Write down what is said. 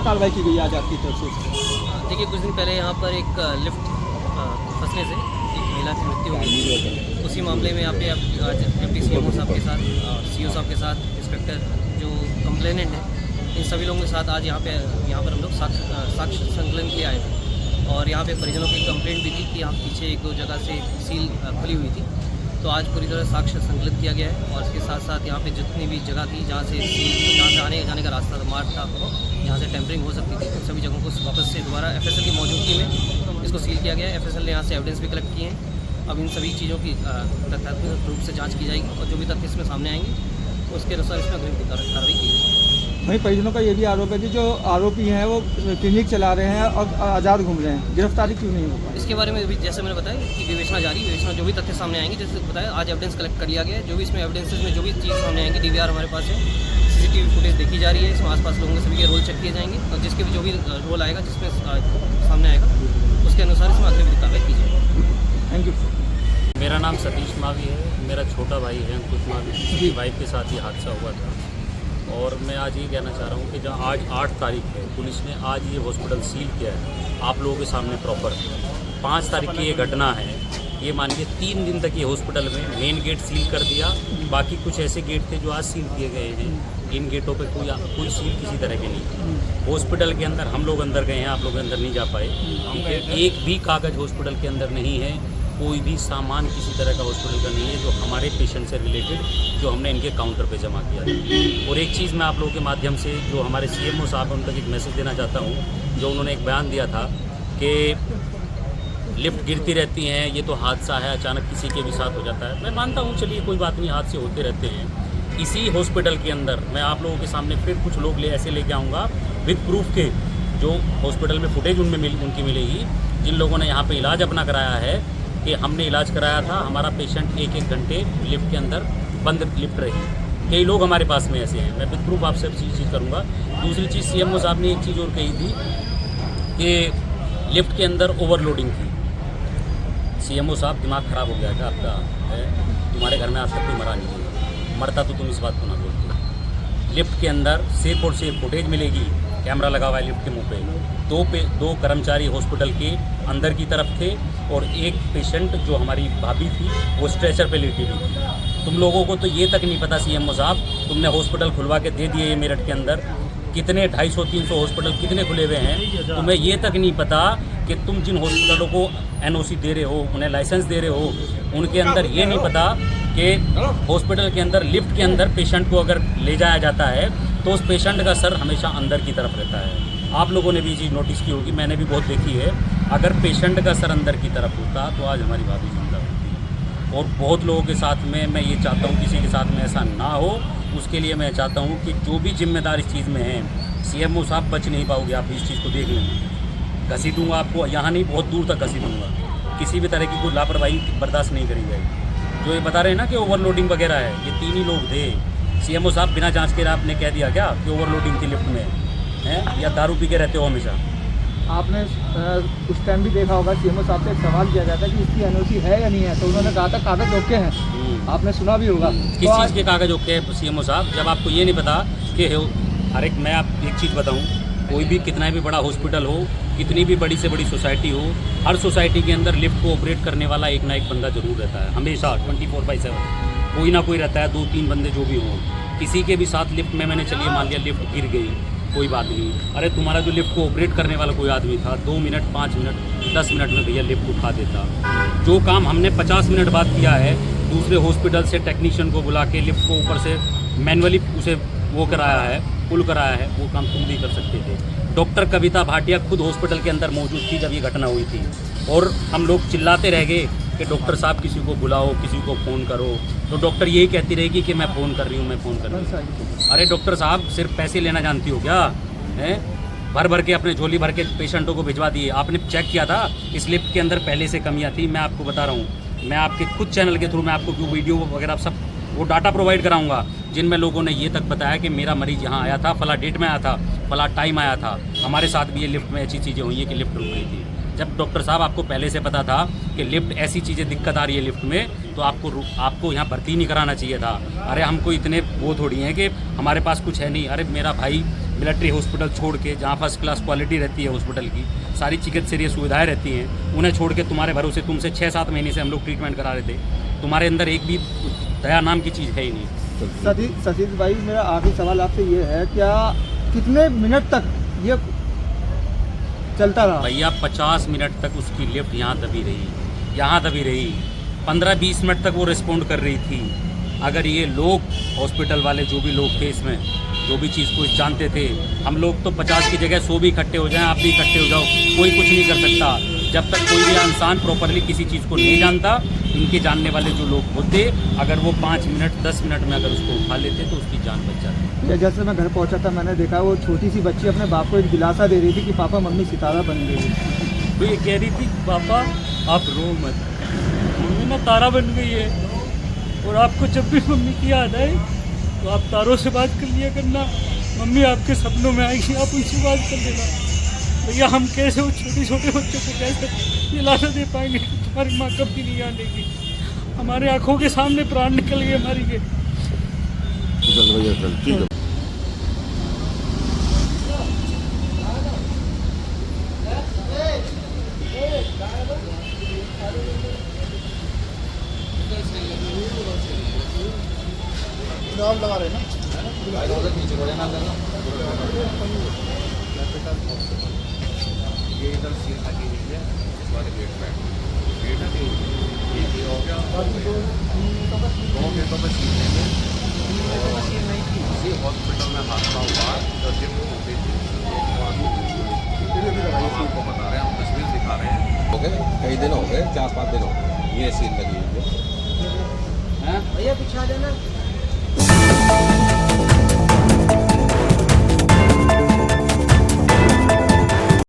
कार्रवाई की गई आज आपकी तरफ से? देखिए, कुछ दिन पहले यहाँ पर एक लिफ्ट फंसने से एक महिला की मृत्यु हो गई। उसी मामले में यहाँ पे आज डिप्टी सीएमओ साहब के साथ, सीओ साहब के साथ, इंस्पेक्टर जो कंप्लेनेंट है, इन सभी लोगों के साथ आज यहाँ पर हम लोग साक्ष्य संकलन के लिए आए थे। और यहाँ पे परिजनों की कंप्लेंट भी थी कि यहाँ पीछे एक दो जगह से सील खुली हुई थी, तो आज पूरी तरह साक्ष्य संकलित किया गया है। और इसके साथ साथ यहाँ पे जितनी भी जगह थी जहाँ से आने जाने का रास्ता था, मार्ग था, जहाँ से टेम्परिंग हो सकती थी, उन सभी जगहों को वापस से दोबारा एफएसएल की मौजूदगी में इसको सील किया गया है। एफएसएल ने यहाँ से एविडेंस भी कलेक्ट किए हैं। अब इन सभी चीज़ों की तथ्यात्मक रूप से जाँच की जाएगी और जो भी तथ्य इसमें सामने आएंगे उसके अनुसार इसमें अग्रिम कार्रवाई की जाएगी। वहीं परिजनों का ये भी आरोप है कि जो आरोपी हैं वो क्लिनिक चला रहे हैं और आज़ाद घूम रहे हैं, गिरफ्तारी क्यों नहीं हो पाई? इसके बारे में भी जैसे मैंने बताया कि विवेचना जो भी तथ्य सामने आएंगे, जैसे बताया आज एविडेंस कलेक्ट कर लिया गया है। जो भी इसमें एविडेंसेस में जो भी चीज़ सामने आएंगी, डीवीआर हमारे पास है, सीसीटीवी फुटेज देखी जा रही है, इसमें आसपास लोगों के सभी के रोल चेक किए जाएंगे और जिसके भी जो भी रोल आएगा, जिसमें सामने आएगा, उसके अनुसार इसमें अग्रिम कार्रवाई की जाएगी। Thank you. मेरा नाम सतीश मावी है। मेरा छोटा भाई है अंकुश मावी, जिसकी वाइफ के साथ ये हादसा हुआ था। और मैं आज ये कहना चाह रहा हूँ कि जहाँ आज 8 तारीख है, पुलिस ने आज ये हॉस्पिटल सील किया है आप लोगों के सामने प्रॉपर। 5 तारीख की ये घटना है। ये मानिए 3 दिन तक ये हॉस्पिटल में मेन गेट सील कर दिया, बाकी कुछ ऐसे गेट थे जो आज सील किए गए हैं। इन गेटों पे कोई सील किसी तरह के नहीं। हॉस्पिटल के अंदर हम लोग अंदर गए हैं, आप लोग अंदर नहीं जा पाए। एक भी कागज़ हॉस्पिटल के अंदर नहीं है, कोई भी सामान किसी तरह का हॉस्पिटल का नहीं है जो हमारे पेशेंट से रिलेटेड जो हमने इनके काउंटर पे जमा किया है। और एक चीज़ मैं आप लोगों के माध्यम से जो हमारे सीएमओ साहब उन तक एक मैसेज देना चाहता हूँ। जो उन्होंने एक बयान दिया था कि लिफ्ट गिरती रहती हैं, ये तो हादसा है, अचानक किसी के भी साथ हो जाता है। मैं मानता हूँ, चलिए कोई बात नहीं, हादसे होते रहते हैं। इसी हॉस्पिटल के अंदर मैं आप लोगों के सामने फिर कुछ लोग ऐसे लेके आऊँगा विद प्रूफ के, जो हॉस्पिटल में फुटेज उनकी मिलेगी, जिन लोगों ने यहाँ पर इलाज अपना कराया है कि हमने इलाज कराया था, हमारा पेशेंट 1-1 घंटे लिफ्ट के अंदर बंद लिफ्ट रही। कई लोग हमारे पास में ऐसे हैं, मैं विद प्रूफ आपसे चीज़ करूँगा। दूसरी चीज़, सीएमओ साहब ने एक चीज़ और कही थी कि लिफ्ट के अंदर ओवरलोडिंग थी। सीएमओ साहब, दिमाग ख़राब हो गया क्या आपका? तुम्हारे घर में आज तक कोई मरा नहीं है, मरता तो तुम इस बात को ना बोलते। लिफ्ट के अंदर सेफ और सेफ फुटेज मिलेगी, कैमरा लगा हुआ है लिफ्ट के मुँह पे। दो कर्मचारी हॉस्पिटल के अंदर की तरफ थे और एक पेशेंट जो हमारी भाभी थी वो स्ट्रेचर पे लेटी हुई थी। तुम लोगों को तो ये तक नहीं पता सीएमओ साहब, तुमने हॉस्पिटल खुलवा के दे दिए ये मेरठ के अंदर, कितने 250-300 हॉस्पिटल कितने खुले हुए हैं, तुम्हें ये तक नहीं पता कि तुम जिन हॉस्पिटलों को एनओसी दे रहे हो, उन्हें लाइसेंस दे रहे हो, उनके अंदर ये नहीं पता कि हॉस्पिटल के अंदर लिफ्ट के अंदर पेशेंट को अगर ले जाया जाता है तो उस पेशेंट का सर हमेशा अंदर की तरफ रहता है। आप लोगों ने भी चीज़ नोटिस की होगी, मैंने भी बहुत देखी है। अगर पेशेंट का सर अंदर की तरफ होता तो आज हमारी भाभी जिंदा होती। और बहुत लोगों के साथ में मैं ये चाहता हूँ किसी के साथ में ऐसा ना हो, उसके लिए मैं चाहता हूँ कि जो भी जिम्मेदार इस चीज़ में है, सीएमओ साहब बच नहीं पाओगे, आप इस चीज़ को देख लेंगे। घसीटूँगा आपको, यहाँ नहीं बहुत दूर तक घसीटूँगा। किसी भी तरह की कोई लापरवाही बर्दाश्त नहीं करी जाएगी। जो ये बता रहे हैं ना कि ओवरलोडिंग वगैरह है, ये 3 ही लोग थे। सीएमओ साहब बिना जांच के आपने कह दिया क्या कि ओवरलोडिंग थी लिफ्ट में है, या दारू पी के रहते हो हमेशा? आपने उस टाइम भी देखा होगा, सीएमओ साहब से एक सवाल किया गया था कि इसकी एनओसी है या नहीं है, तो उन्होंने कहा था कागज़ ओके हैं। आपने सुना भी होगा। किस चीज़ के कागज़ ओके है सीएमओ साहब, जब आपको ये नहीं पता कि हर एक, मैं आप एक चीज़ बताऊँ, कोई भी कितना भी बड़ा हॉस्पिटल हो, कितनी भी बड़ी से बड़ी सोसाइटी हो, हर सोसाइटी के अंदर लिफ्ट को ऑपरेट करने वाला एक ना एक बंदा जरूर रहता है, हमेशा 24/7 कोई ना कोई रहता है, 2-3 बंदे जो भी हों। किसी के भी साथ लिफ्ट में, मैंने चलिए मान लिया लिफ्ट गिर गई, कोई बात नहीं, अरे तुम्हारा जो लिफ्ट को ऑपरेट करने वाला कोई आदमी था, 2 मिनट 5 मिनट 10 मिनट में भैया लिफ्ट उठा देता। जो काम हमने 50 मिनट बाद किया है, दूसरे हॉस्पिटल से टेक्नीशियन को बुला के लिफ्ट को ऊपर से मैनुअली उसे वो कराया है, पुल कराया है, वो काम तुम भी कर सकते थे। डॉक्टर कविता भाटिया खुद हॉस्पिटल के अंदर मौजूद थी जब ये घटना हुई थी, और हम लोग चिल्लाते रह गए कि डॉक्टर साहब किसी को बुलाओ, किसी को फ़ोन करो, तो डॉक्टर यही कहती रहेगी कि मैं फ़ोन कर रही हूँ, मैं फ़ोन कर रही हूँ। अरे डॉक्टर साहब, सिर्फ पैसे लेना जानती हो क्या? हैं, भर भर के अपने झोली भर के पेशेंटों को भिजवा दिए। आपने चेक किया था इस लिफ्ट के अंदर पहले से कमियाँ थी? मैं आपको बता रहा हूँ, मैं आपके खुद चैनल के थ्रू मैं आपको वीडियो वगैरह सब वो डाटा प्रोवाइड कराऊंगा, जिनमें लोगों ने ये तक बताया कि मेरा मरीज़ यहाँ आया था, फला डेट में आया था, फला टाइम आया था, हमारे साथ भी ये लिफ्ट में ऐसी चीज़ें हुई हैं कि लिफ्ट रुक गई थी। जब डॉक्टर साहब आपको पहले से पता था कि लिफ्ट ऐसी चीज़ें दिक्कत आ रही है लिफ्ट में, तो आपको यहाँ भर्ती नहीं कराना चाहिए था। अरे हमको इतने वो थोड़ी हैं कि हमारे पास कुछ है नहीं। अरे मेरा भाई मिलिट्री हॉस्पिटल छोड़ के, जहाँ फर्स्ट क्लास क्वालिटी रहती है हॉस्पिटल की, सारी चिकित्सीय सुविधाएं रहती हैं, उन्हें छोड़ के तुम्हारे भरोसे तुमसे 6-7 महीने से हम लोग ट्रीटमेंट करा रहे थे। तुम्हारे अंदर एक भी दया नाम की चीज़ है ही नहीं। सतीश भाई, मेरा आखिरी सवाल आपसे ये है, क्या कितने मिनट तक ये चलता रहा? भैया 50 मिनट तक उसकी लिफ्ट यहाँ दबी रही, 15-20 मिनट तक वो रिस्पॉन्ड कर रही थी। अगर ये लोग हॉस्पिटल वाले जो भी लोग थे इसमें, जो भी चीज़ को जानते थे, हम लोग तो 50 की जगह 100 भी इकट्ठे हो जाएं, आप भी इकट्ठे हो जाओ, कोई कुछ नहीं कर सकता। जब तक कोई भी इंसान प्रॉपरली किसी चीज़ को नहीं जानता, इनके जानने वाले जो लोग होते, अगर वो 5 मिनट 10 मिनट में अगर उसको उठा लेते तो उसकी जान बच जाती। जैसे मैं घर पहुंचा था, मैंने देखा वो छोटी सी बच्ची अपने बाप को एक दिलासा दे रही थी कि पापा मम्मी सितारा बन गई। तो ये कह रही थी पापा आप रो मत, मम्मी ना तारा बन गई है, और आपको जब भी मम्मी की याद आए तो आप तारों से बात कर लिया करना, मम्मी आपके सपनों में आएगी, आप उनसे बात कर लेना। भैया हम कैसे वो छोटे बच्चों को कैसे दिलासा दे पाएंगे कि तुम्हारी माँ कभी नहीं आनेगी? हमारे आंखों के सामने प्राण निकल गए हमारी के। चल भैया चल, ठीक है। लगा रहे ना ये इधर सील लगी हुई है इस वाले गेट पे, गेट लगी हुई है, ये हो गया 2 गेटों पे सील लेंगे। इसी हॉस्पिटल में हादसा हुआ तो लिफ्ट टूटी थी, आपको बता रहे हैं, हम तस्वीर दिखा रहे हैं। हो गए कई दिन हो गए, 4-5 दिन हो गए ये सील